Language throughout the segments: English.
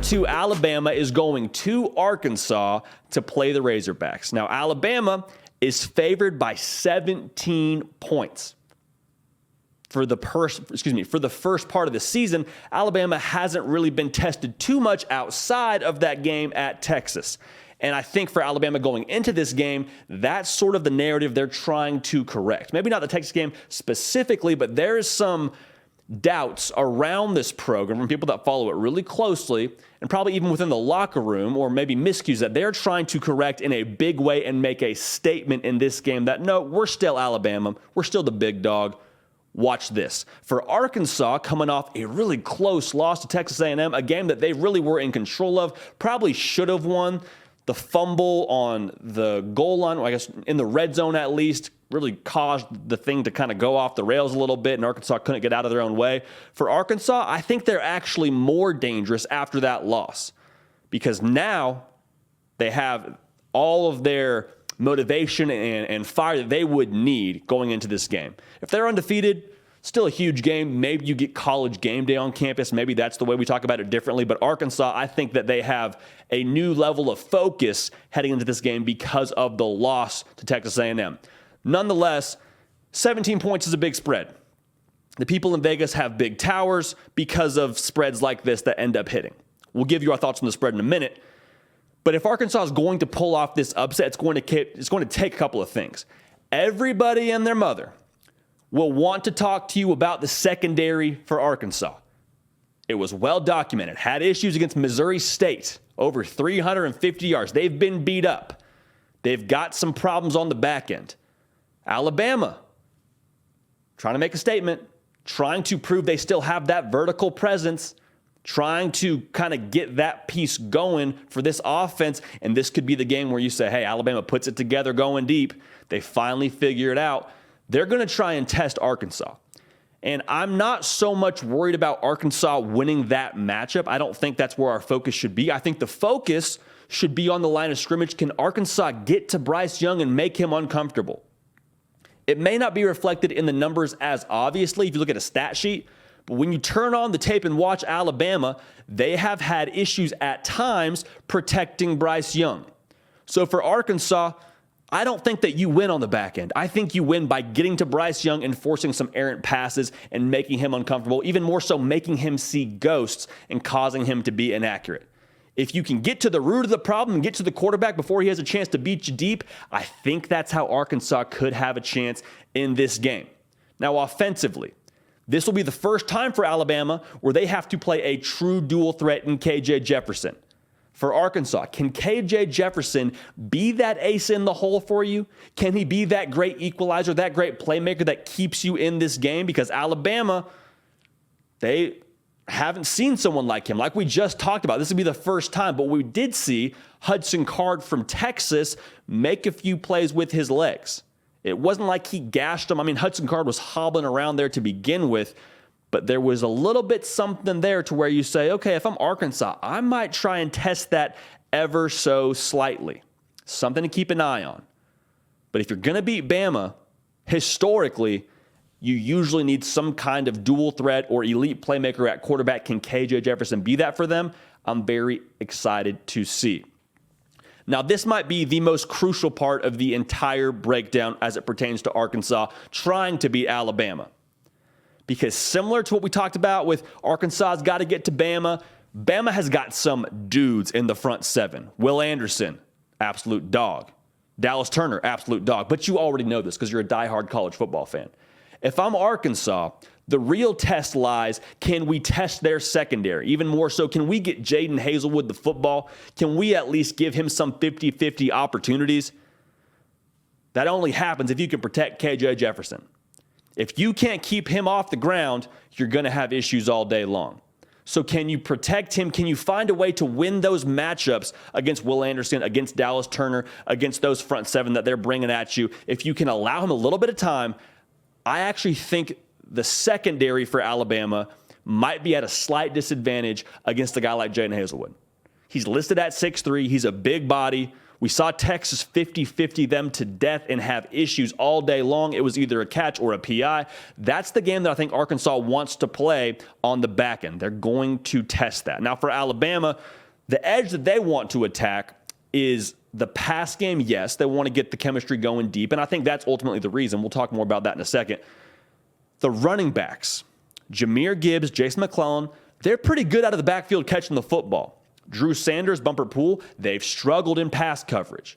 2, Alabama is going to Arkansas to play the Razorbacks. Now, Alabama is favored by 17 points. For the first part of the season, Alabama hasn't really been tested too much outside of that game at Texas. And I think for Alabama going into this game, that's sort of the narrative they're trying to correct. Maybe not the Texas game specifically, but there is some doubts around this program from people that follow it really closely, and probably even within the locker room, or maybe miscues that they're trying to correct in a big way and make a statement in this game that, no, we're still Alabama. We're still the big dog. Watch this. For Arkansas, coming off a really close loss to Texas A&M, a game that they really were in control of, probably should have won. The fumble on the goal line, or I guess in the red zone at least, really caused the thing to kind of go off the rails a little bit, and Arkansas couldn't get out of their own way. For Arkansas, I think they're actually more dangerous after that loss, because now they have all of their motivation and fire that they would need going into this game. If they're undefeated, still a huge game. Maybe you get college game day on campus. Maybe that's the way we talk about it differently. But Arkansas, I think that they have a new level of focus heading into this game because of the loss to Texas A&M. Nonetheless, 17 points is a big spread. The people in Vegas have big towers because of spreads like this that end up hitting. We'll give you our thoughts on the spread in a minute. But if Arkansas is going to pull off this upset, it's going to take a couple of things. Everybody and their mother will want to talk to you about the secondary for Arkansas. It was well documented. Had issues against Missouri State, over 350 yards. They've been beat up. They've got some problems on the back end. Alabama, trying to make a statement, trying to prove they still have that vertical presence, trying to kind of get that piece going for this offense. And this could be the game where you say, hey, Alabama puts it together going deep. They finally figure it out. They're going to try and test Arkansas. And I'm not so much worried about Arkansas winning that matchup. I don't think that's where our focus should be. I think the focus should be on the line of scrimmage. Can Arkansas get to Bryce Young and make him uncomfortable? It may not be reflected in the numbers as obviously if you look at a stat sheet, but when you turn on the tape and watch Alabama, they have had issues at times protecting Bryce Young. So for Arkansas, I don't think that you win on the back end. I think you win by getting to Bryce Young and forcing some errant passes and making him uncomfortable, even more so making him see ghosts and causing him to be inaccurate. If you can get to the root of the problem and get to the quarterback before he has a chance to beat you deep, I think that's how Arkansas could have a chance in this game. Now, offensively, this will be the first time for Alabama where they have to play a true dual threat in KJ Jefferson. For Arkansas, can KJ Jefferson be that ace in the hole for you? Can he be that great equalizer, that great playmaker that keeps you in this game? Because Alabama, they haven't seen someone like him. Like we just talked about, this would be the first time. But we did see Hudson Card from Texas make a few plays with his legs. It wasn't like he gashed him. I mean, Hudson Card was hobbling around there to begin with, but there was a little bit something there to where you say, okay, if I'm Arkansas, I might try and test that ever so slightly. Something to keep an eye on. But if you're going to beat Bama, historically, you usually need some kind of dual threat or elite playmaker at quarterback. Can KJ Jefferson be that for them? I'm very excited to see. Now, this might be the most crucial part of the entire breakdown as it pertains to Arkansas trying to beat Alabama. Because similar to what we talked about with Arkansas's got to get to Bama, Bama has got some dudes in the front seven. Will Anderson, absolute dog. Dallas Turner, absolute dog. But you already know this because you're a diehard college football fan. If I'm Arkansas, the real test lies, can we test their secondary? Even more so, can we get Jaden Hazelwood the football? Can we at least give him some 50-50 opportunities? That only happens if you can protect KJ Jefferson. If you can't keep him off the ground, you're going to have issues all day long. So can you protect him? Can you find a way to win those matchups against Will Anderson, against Dallas Turner, against those front seven that they're bringing at you? If you can allow him a little bit of time, I actually think the secondary for Alabama might be at a slight disadvantage against a guy like Jaden Hazelwood. He's listed at 6'3". He's a big body. We saw Texas 50-50 them to death and have issues all day long. It was either a catch or a PI. That's the game that I think Arkansas wants to play on the back end. They're going to test that. Now for Alabama, the edge that they want to attack is the pass game. Yes, they want to get the chemistry going deep, and I think that's ultimately the reason. We'll talk more about that in a second. The running backs, Jahmyr Gibbs, Jason McClellan, they're pretty good out of the backfield catching the football. Drew Sanders, Bumper Poole, they've struggled in pass coverage.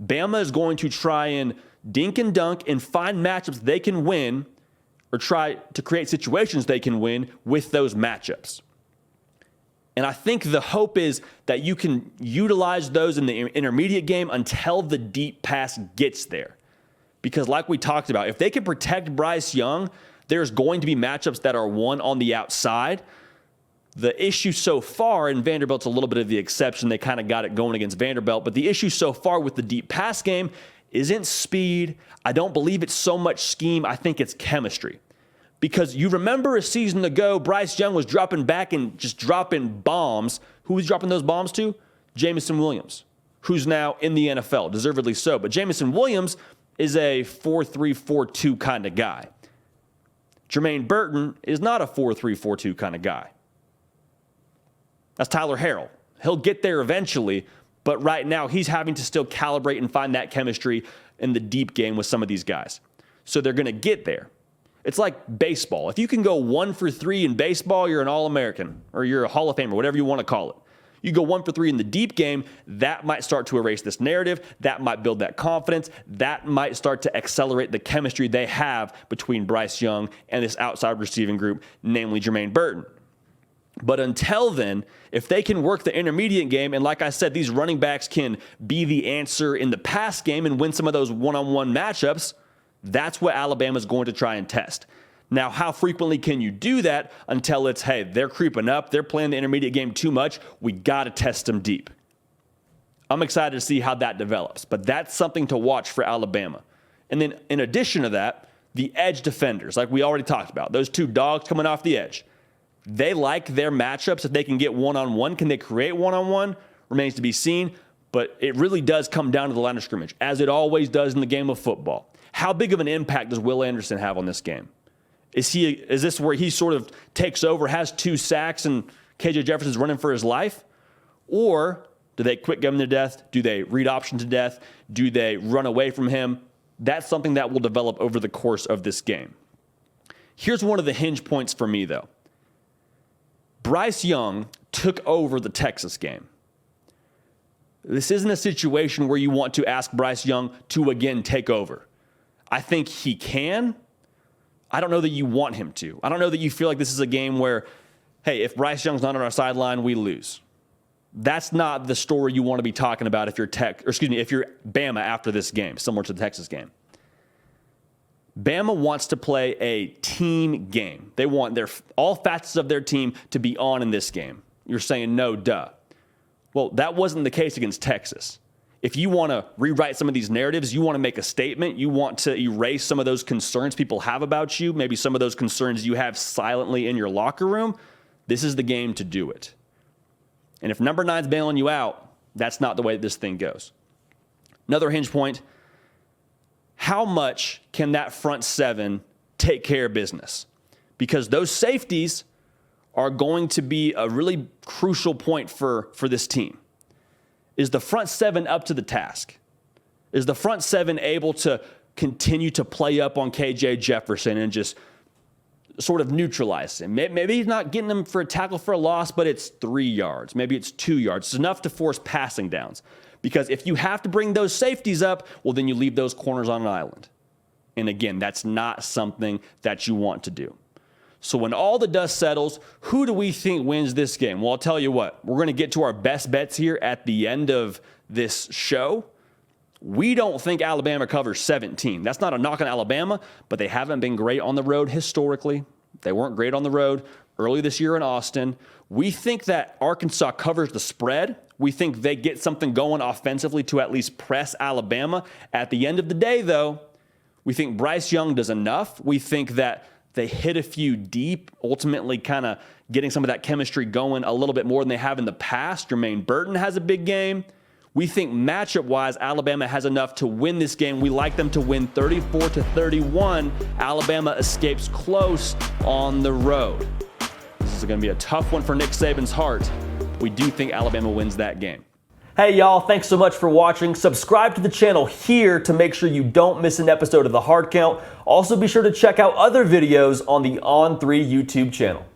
Bama is going to try and dink and dunk and find matchups they can win, or try to create situations they can win with those matchups. And I think the hope is that you can utilize those in the intermediate game until the deep pass gets there. Because like we talked about, if they can protect Bryce Young, there's going to be matchups that are won on the outside. The issue so far, and Vanderbilt's a little bit of the exception, they kind of got it going against Vanderbilt, but the issue so far with the deep pass game isn't speed. I don't believe it's so much scheme. I think it's chemistry. Because you remember a season ago, Bryce Young was dropping back and just dropping bombs. Who was dropping those bombs to? Jamison Williams, who's now in the NFL, deservedly so. But Jamison Williams is a 4-3, 4-2 kind of guy. Jermaine Burton is not a 4-3, 4-2 kind of guy. That's Tyler Harrell. He'll get there eventually, but right now he's having to still calibrate and find that chemistry in the deep game with some of these guys. So they're going to get there. It's like baseball. If you can go 1 for 3 in baseball, you're an All-American or you're a Hall of Famer, whatever you want to call it. You go 1 for 3 in the deep game, that might start to erase this narrative. That might build that confidence. That might start to accelerate the chemistry they have between Bryce Young and this outside receiving group, namely Jermaine Burton. But until then, if they can work the intermediate game, and like I said, these running backs can be the answer in the pass game and win some of those one-on-one matchups, that's what Alabama's going to try and test. Now, how frequently can you do that until it's, hey, they're creeping up, they're playing the intermediate game too much, we got to test them deep. I'm excited to see how that develops, but that's something to watch for Alabama. And then in addition to that, the edge defenders, like we already talked about, those two dogs coming off the edge. They like their matchups. If they can get one-on-one, can they create one-on-one? Remains to be seen, but it really does come down to the line of scrimmage, as it always does in the game of football. How big of an impact does Will Anderson have on this game? Is this where he sort of takes over, has 2 sacks, and KJ Jefferson's running for his life? Or do they quick game to death? Do they read option to death? Do they run away from him? That's something that will develop over the course of this game. Here's one of the hinge points for me, though. Bryce Young took over the Texas game. This isn't a situation where you want to ask Bryce Young to again take over. I think he can. I don't know that you want him to. I don't know that you feel like this is a game where, hey, if Bryce Young's not on our sideline, we lose. That's not the story you want to be talking about if you're if you're Bama after this game, similar to the Texas game. Bama wants to play a team game. They want all facets of their team to be on in this game. You're saying, no, duh. Well, that wasn't the case against Texas. If you want to rewrite some of these narratives, you want to make a statement, you want to erase some of those concerns people have about you, maybe some of those concerns you have silently in your locker room, this is the game to do it. And if number 9's bailing you out, that's not the way this thing goes. Another hinge point, how much can that front 7 take care of business? Because those safeties are going to be a really crucial point for this team. Is the front 7 up to the task? Is the front 7 able to continue to play up on KJ Jefferson and just sort of neutralize him? Maybe he's not getting him for a tackle for a loss, but it's 3 yards. Maybe it's 2 yards. It's enough to force passing downs. Because if you have to bring those safeties up, well, then you leave those corners on an island. And again, that's not something that you want to do. So when all the dust settles, who do we think wins this game? Well, I'll tell you what, we're going to get to our best bets here at the end of this show. We don't think Alabama covers 17. That's not a knock on Alabama, but they haven't been great on the road historically. They weren't great on the road early this year in Austin. We think that Arkansas covers the spread. We think they get something going offensively to at least press Alabama. At the end of the day, though, we think Bryce Young does enough. We think that they hit a few deep, ultimately kind of getting some of that chemistry going a little bit more than they have in the past. Jermaine Burton has a big game. We think matchup-wise, Alabama has enough to win this game. We like them to win 34-31. Alabama escapes close on the road. This is going to be a tough one for Nick Saban's heart. We do think Alabama wins that game. Hey y'all, thanks so much for watching. Subscribe to the channel here to make sure you don't miss an episode of The Hard Count. Also be sure to check out other videos on the On3 YouTube channel.